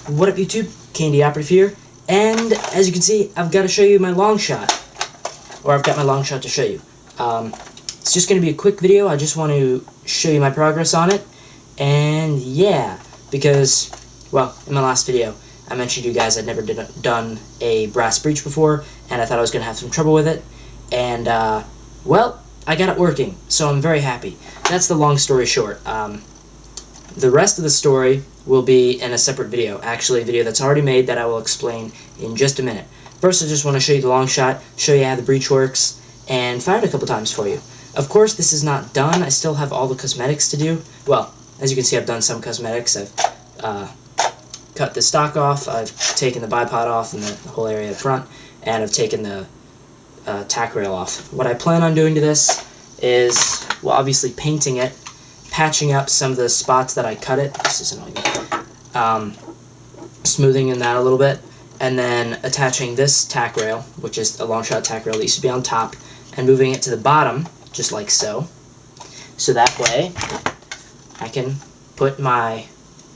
What up YouTube, KNDoperative here, and as you can see, I've got to show you my Longshot, or I've got my Longshot to show you. It's just going to be a quick video. I just want to show you my progress on it, and yeah, because, well, in my last video, I mentioned to you guys I'd never done a brass breech before, and I thought I was going to have some trouble with it, and, well, I got it working, so I'm very happy. That's the long story short. The rest of the story will be in a separate video, actually a video that's already made that I will explain in just a minute. First, I just want to show you the Longshot, show you how the breech works, and fire it a couple times for you. Of course, this is not done. I still have all the cosmetics to do. Well, as you can see, I've done some cosmetics. I've cut the stock off, I've taken the bipod off and the whole area at the front, and I've taken the tack rail off. What I plan on doing to this is, well, obviously painting it, patching up some of the spots that I cut it. This is annoying. Smoothing in that a little bit, and then attaching this tack rail, which is a Longshot tack rail that used to be on top, and moving it to the bottom, just like so. So that way, I can put my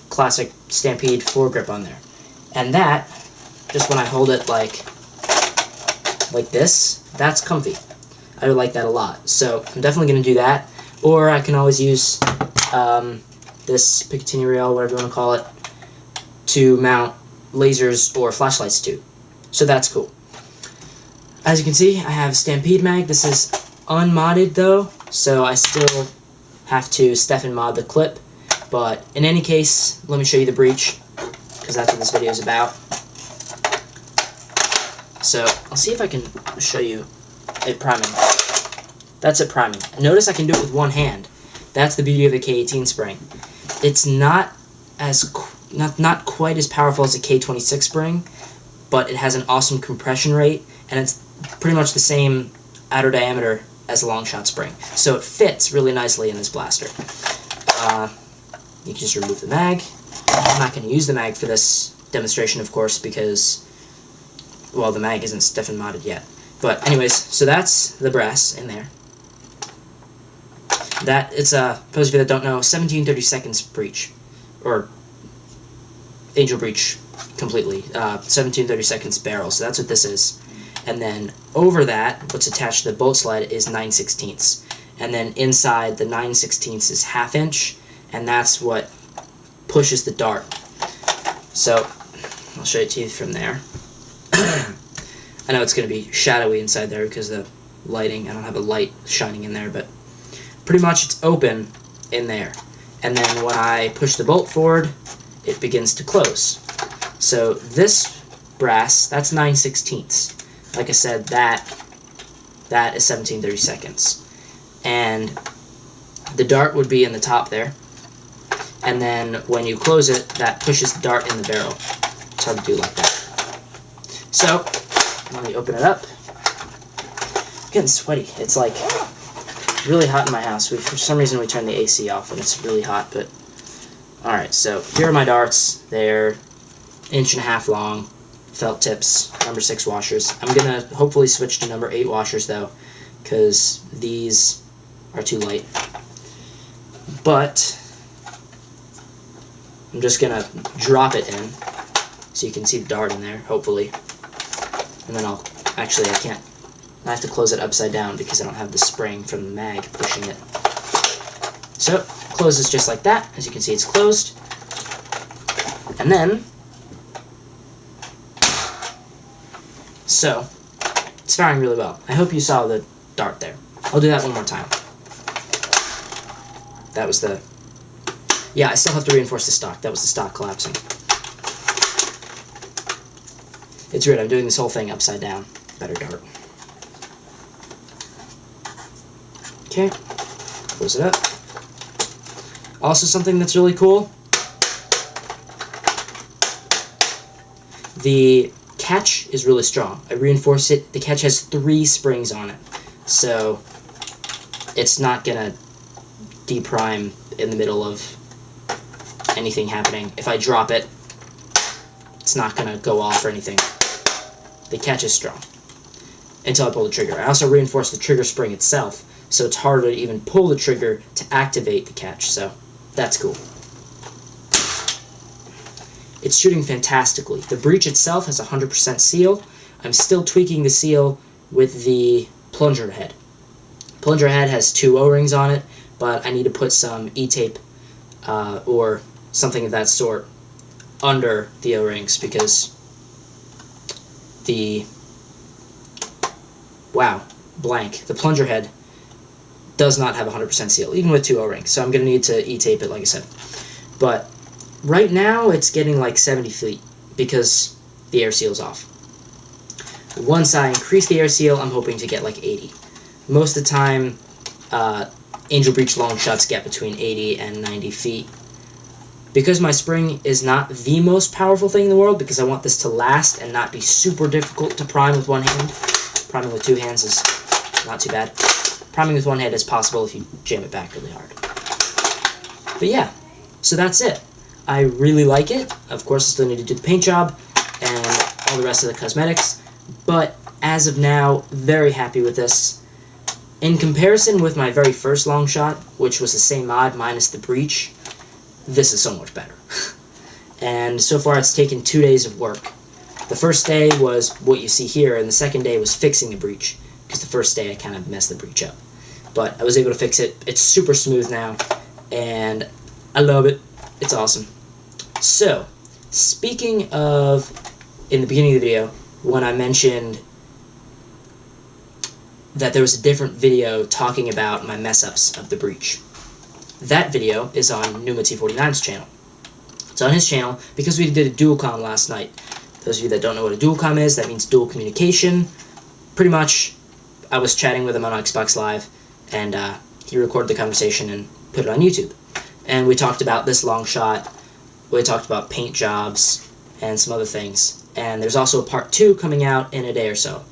classic Stampede foregrip on there. And that, just when I hold it like this, that's comfy. I would like that a lot. So I'm definitely going to do that. Or I can always use this Picatinny rail, whatever you want to call it, to mount lasers or flashlights to. So that's cool. As you can see, I have Stampede mag. This is unmodded though, so I still have to Stefan mod the clip. But in any case, let me show you the breech, because that's what this video is about. So I'll see if I can show you it priming. That's it priming. Notice I can do it with one hand. That's the beauty of the K18 spring. It's not quite as powerful as a K26 spring, but it has an awesome compression rate, and it's pretty much the same outer diameter as a Longshot spring. So it fits really nicely in this blaster. You can just remove the mag. I'm not going to use the mag for this demonstration, of course, because, well, the mag isn't Stefan modded yet. But anyways, so that's the brass in there. That, it's for those of you that don't know, 17/32 breech, or angel breech completely, 17/32 barrel, so that's what this is. And then over that, what's attached to the bolt sled is 9/16, and then inside the 9/16 is 1/2 inch, and that's what pushes the dart. So I'll show it to you from there. I know it's going to be shadowy inside there because of the lighting. I don't have a light shining in there, but pretty much it's open in there. And then when I push the bolt forward, it begins to close. So this brass, that's 9/16. Like I said, that is 17/32. And the dart would be in the top there. And then when you close it, that pushes the dart in the barrel. It's hard to do like that. So, let me open it up. I'm getting sweaty. It's like really hot in my house. For some reason we turned the AC off and it's really hot, but alright, so here are my darts. They're 1.5 inches long, felt tips, number 6 washers. I'm gonna hopefully switch to number 8 washers though, because these are too light. But I'm just gonna drop it in so you can see the dart in there, hopefully. And then I have to close it upside down because I don't have the spring from the mag pushing it. So, it closes just like that. As you can see, it's closed. And then, so, it's firing really well. I hope you saw the dart there. I'll do that one more time. That was the, yeah, I still have to reinforce the stock. That was the stock collapsing. It's weird, I'm doing this whole thing upside down. Better dart. Okay, close it up. Also something that's really cool, the catch is really strong. I reinforced it. The catch has 3 springs on it, so it's not gonna deprime in the middle of anything happening. If I drop it, it's not gonna go off or anything. The catch is strong until I pull the trigger. I also reinforced the trigger spring itself, so it's harder to even pull the trigger to activate the catch, so that's cool. it's shooting fantastically. The breech itself has 100% seal. I'm still tweaking the seal with the plunger head. Plunger head has 2 O-rings on it, but I need to put some E-tape or something of that sort under the O-rings because the the plunger head does not have 100% seal, even with 2 O-rings, so I'm going to need to E-tape it, like I said. But right now, it's getting like 70 feet because the air seal's off. Once I increase the air seal, I'm hoping to get like 80. Most of the time, Angel Breech long shots get between 80 and 90 feet. Because my spring is not the most powerful thing in the world, because I want this to last and not be super difficult to prime with one hand. Priming with 2 hands is not too bad. Priming with one hand is possible if you jam it back really hard. But yeah, so that's it. I really like it. Of course, I still need to do the paint job and all the rest of the cosmetics. But as of now, very happy with this. In comparison with my very first Longshot, which was the same mod minus the breech, this is so much better. And so far it's taken 2 days of work. The first day was what you see here, and the second day was fixing the breech, because the first day I kind of messed the breech up. But I was able to fix it. It's super smooth now, and I love it. It's awesome. So, speaking of, in the beginning of the video, when I mentioned that there was a different video talking about my mess-ups of the breech. That video is on NumaT49's channel. It's on his channel because we did a dual comm last night. Those of you that don't know what a dual comm is, that means dual communication. Pretty much, I was chatting with him on Xbox Live, and he recorded the conversation and put it on YouTube. And we talked about this Longshot, we talked about paint jobs, and some other things. And there's also a part 2 coming out in a day or so.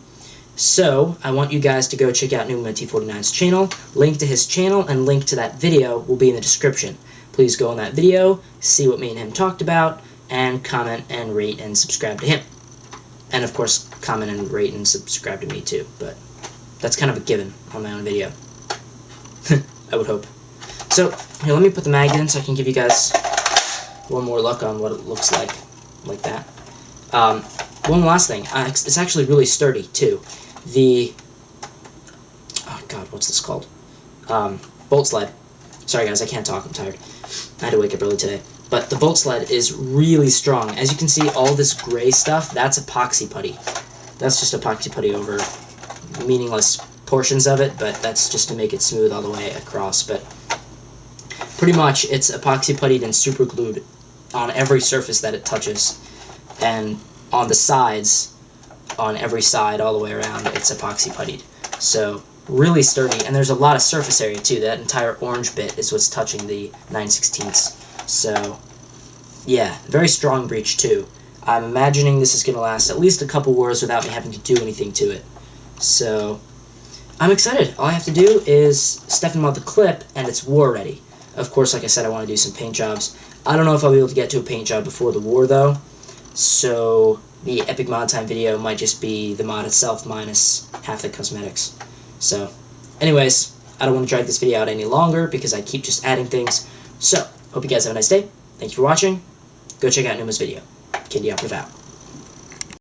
So, I want you guys to go check out NumaT49's channel. Link to his channel and link to that video will be in the description. Please go on that video, see what me and him talked about, and comment and rate and subscribe to him. And of course, comment and rate and subscribe to me too, but that's kind of a given on my own video. I would hope. So, here, let me put the mag in so I can give you guys one more look on what it looks like that. One last thing, it's actually really sturdy too. The, oh god, what's this called? Bolt sled. Sorry guys, I can't talk, I'm tired. I had to wake up early today. But the bolt sled is really strong. As you can see, all this gray stuff, that's epoxy putty. That's just epoxy putty over meaningless portions of it, but that's just to make it smooth all the way across. But pretty much, it's epoxy puttied and super glued on every surface that it touches. And on the sides, on every side all the way around, it's epoxy puttied. So, really sturdy, and there's a lot of surface area too. That entire orange bit is what's touching the 9/16. So, yeah, very strong breech too. I'm imagining this is going to last at least a couple wars without me having to do anything to it. So, I'm excited. All I have to do is step and mod the clip, and it's war ready. Of course, like I said, I want to do some paint jobs. I don't know if I'll be able to get to a paint job before the war, though. So, the Epic Mod Time video might just be the mod itself minus half the cosmetics. So, anyways, I don't want to drag this video out any longer because I keep just adding things. So, hope you guys have a nice day. Thank you for watching. Go check out Numa's video. KNDoperative out.